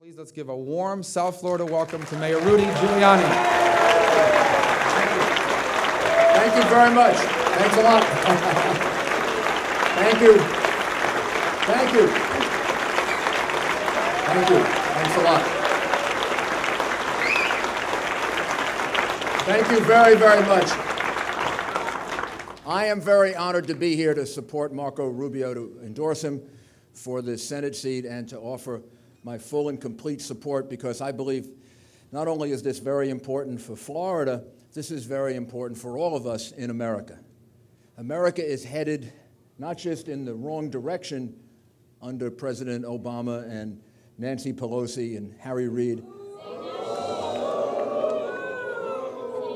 Please let's give a warm South Florida welcome to Mayor Rudy Giuliani. Thank you very much. Thanks a lot. Thank you. Thank you. Thank you. Thanks a lot. Thank you very, very much. I am very honored to be here to support Marco Rubio, to endorse him for the Senate seat and to offer my full and complete support, because I believe not only is this very important for Florida, this is very important for all of us in America. America is headed not just in the wrong direction under President Obama and Nancy Pelosi and Harry Reid.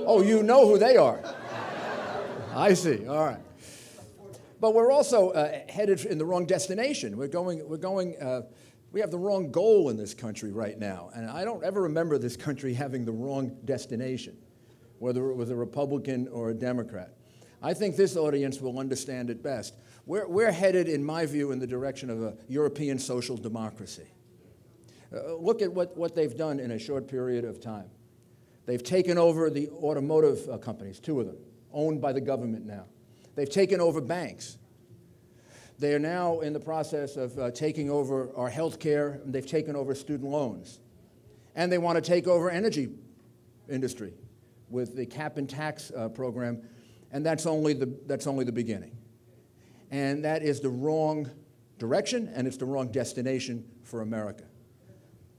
Oh, you know who they are. I see, all right. But we're also headed in the wrong destination. We have the wrong goal in this country right now. And I don't ever remember this country having the wrong destination, whether it was a Republican or a Democrat. I think this audience will understand it best. We're headed, in my view, in the direction of a European social democracy. Look at what they've done in a short period of time. They've taken over the automotive companies, 2 of them, owned by the government now. They've taken over banks. They are now in the process of taking over our health care. They've taken over student loans. And they want to take over energy industry with the cap and tax program. And that's only the beginning. And that is the wrong direction, and it's the wrong destination for America.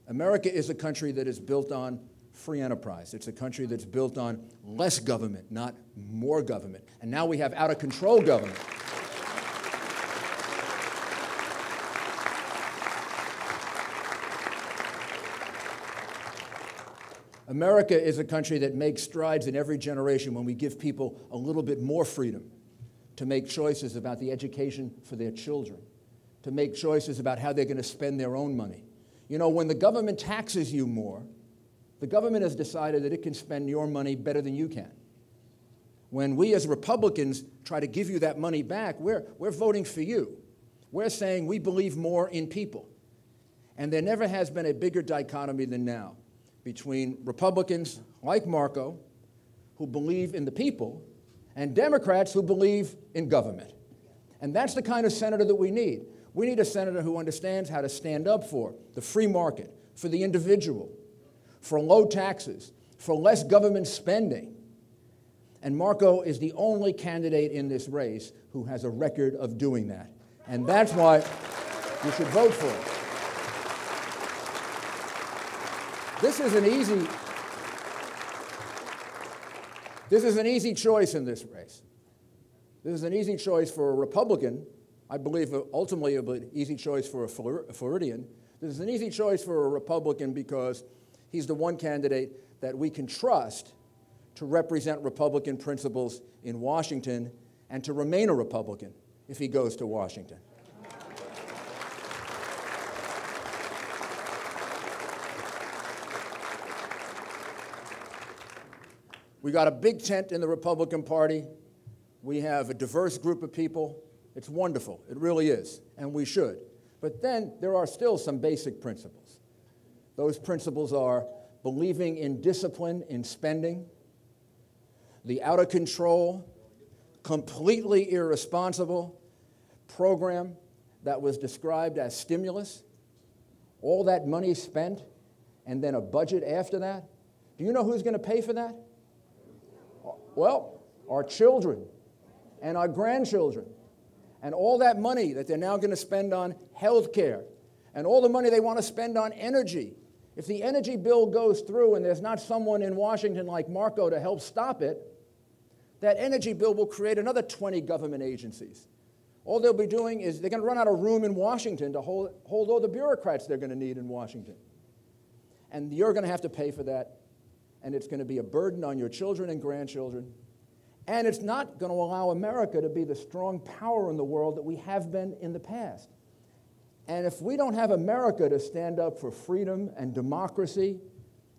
America is a country that is built on free enterprise. It's a country that's built on less government, not more government. And now we have out-of-control government. America is a country that makes strides in every generation when we give people a little bit more freedom to make choices about the education for their children, to make choices about how they're going to spend their own money. You know, when the government taxes you more, the government has decided that it can spend your money better than you can. When we as Republicans try to give you that money back, we're voting for you. We're saying we believe more in people. And there never has been a bigger dichotomy than now between Republicans like Marco, who believe in the people, and Democrats who believe in government. And that's the kind of senator that we need. We need a senator who understands how to stand up for the free market, for the individual, for low taxes, for less government spending. And Marco is the only candidate in this race who has a record of doing that. And that's why you should vote for him. This is an easy choice in this race. This is an easy choice for a Republican. I believe ultimately an easy choice for a Floridian. This is an easy choice for a Republican because he's the one candidate that we can trust to represent Republican principles in Washington and to remain a Republican if he goes to Washington. We got a big tent in the Republican Party. We have a diverse group of people. It's wonderful. It really is, and we should. But then there are still some basic principles. Those principles are believing in discipline in spending, the out-of-control, completely irresponsible program that was described as stimulus, all that money spent, and then a budget after that. Do you know who's going to pay for that? Well, our children and our grandchildren, and all that money that they're now going to spend on health care, and all the money they want to spend on energy. If the energy bill goes through and there's not someone in Washington like Marco to help stop it, that energy bill will create another 20 government agencies. All they'll be doing is they're going to run out of room in Washington to hold all the bureaucrats they're going to need in Washington. And you're going to have to pay for that. And it's going to be a burden on your children and grandchildren. And it's not going to allow America to be the strong power in the world that we have been in the past. And if we don't have America to stand up for freedom and democracy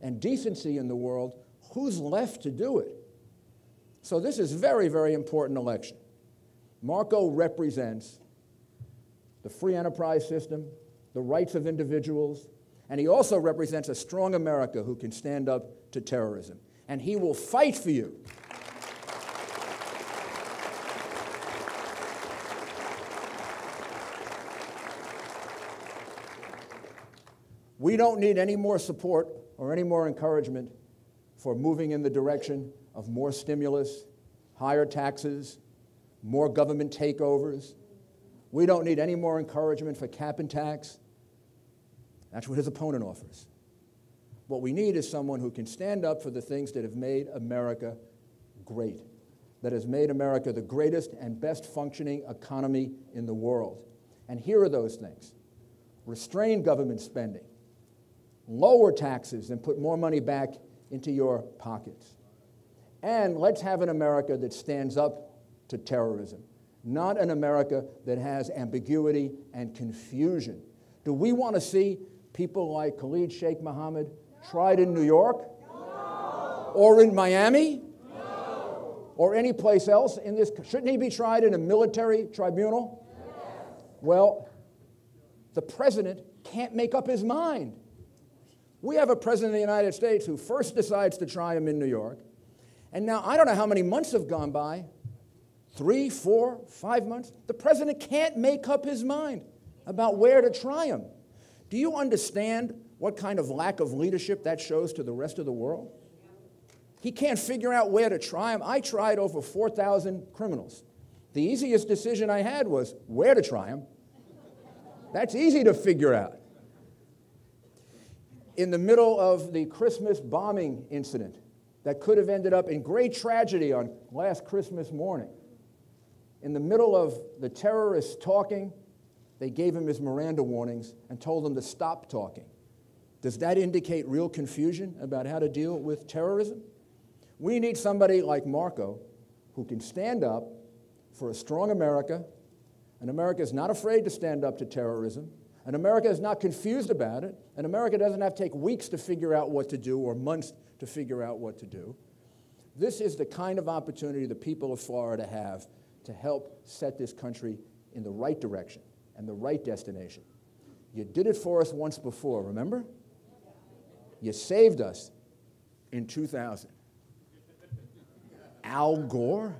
and decency in the world, who's left to do it? So this is a very, very important election. Marco represents the free enterprise system, the rights of individuals, And he also represents a strong America who can stand up to terrorism. And he will fight for you. We don't need any more support or any more encouragement for moving in the direction of more stimulus, higher taxes, more government takeovers. We don't need any more encouragement for cap and tax. That's what his opponent offers. What we need is someone who can stand up for the things that have made America great, that has made America the greatest and best functioning economy in the world. And here are those things: restrain government spending, lower taxes and put more money back into your pockets. And let's have an America that stands up to terrorism, not an America that has ambiguity and confusion. Do we want to see people like Khalid Sheikh Mohammed tried in New York? No. Or in Miami? No. Or any place else in this? Shouldn't he be tried in a military tribunal? Yes. Well, the president can't make up his mind. We have a president of the United States who first decides to try him in New York, and now I don't know how many months have gone by, 3, 4, 5 months. The president can't make up his mind about where to try him. Do you understand what kind of lack of leadership that shows to the rest of the world? He can't figure out where to try him. I tried over 4,000 criminals. The easiest decision I had was where to try him. That's easy to figure out. In the middle of the Christmas bombing incident that could have ended up in great tragedy on last Christmas morning, in the middle of the terrorists talking, they gave him his Miranda warnings and told him to stop talking. Does that indicate real confusion about how to deal with terrorism? We need somebody like Marco who can stand up for a strong America, and America is not afraid to stand up to terrorism, and America is not confused about it, and America doesn't have to take weeks to figure out what to do or months to figure out what to do. This is the kind of opportunity the people of Florida have to help set this country in the right direction and the right destination. You did it for us once before, remember? You saved us in 2000. Al Gore?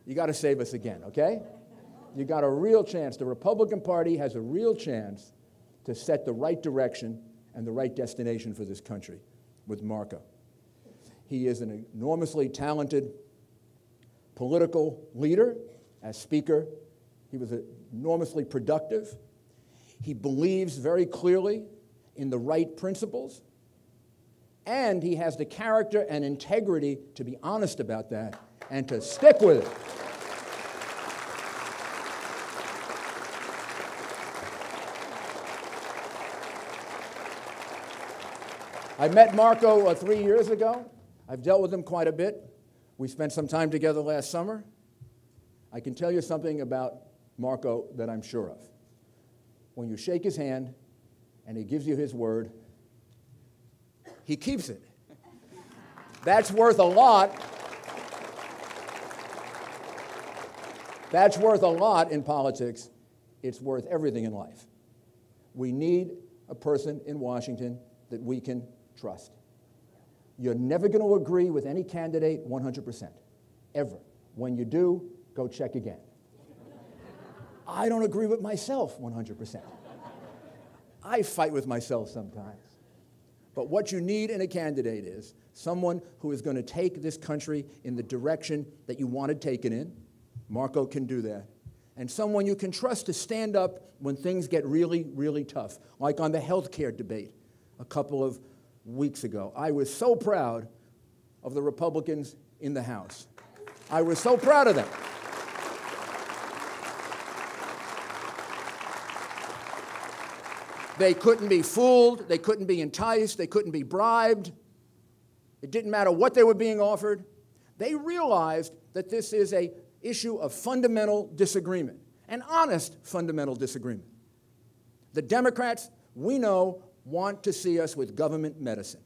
You got to save us again, okay? You got a real chance. The Republican Party has a real chance to set the right direction and the right destination for this country with Marco. He is an enormously talented political leader. As Speaker, he was enormously productive. He believes very clearly in the right principles, and he has the character and integrity to be honest about that and to stick with it. I met Marco 3 years ago. I've dealt with him quite a bit. We spent some time together last summer. I can tell you something about Marco that I'm sure of. When you shake his hand and he gives you his word, he keeps it. That's worth a lot. That's worth a lot in politics. It's worth everything in life. We need a person in Washington that we can trust. You're never going to agree with any candidate 100%, ever. When you do, go check again. I don't agree with myself 100%. I fight with myself sometimes. But what you need in a candidate is someone who is going to take this country in the direction that you want to take it in. Marco can do that. And someone you can trust to stand up when things get really, really tough, like on the health care debate a couple of weeks ago. I was so proud of the Republicans in the House. I was so proud of them. They couldn't be fooled, they couldn't be enticed, they couldn't be bribed. It didn't matter what they were being offered. They realized that this is an issue of fundamental disagreement, an honest fundamental disagreement. The Democrats, we know, want to see us with government medicine.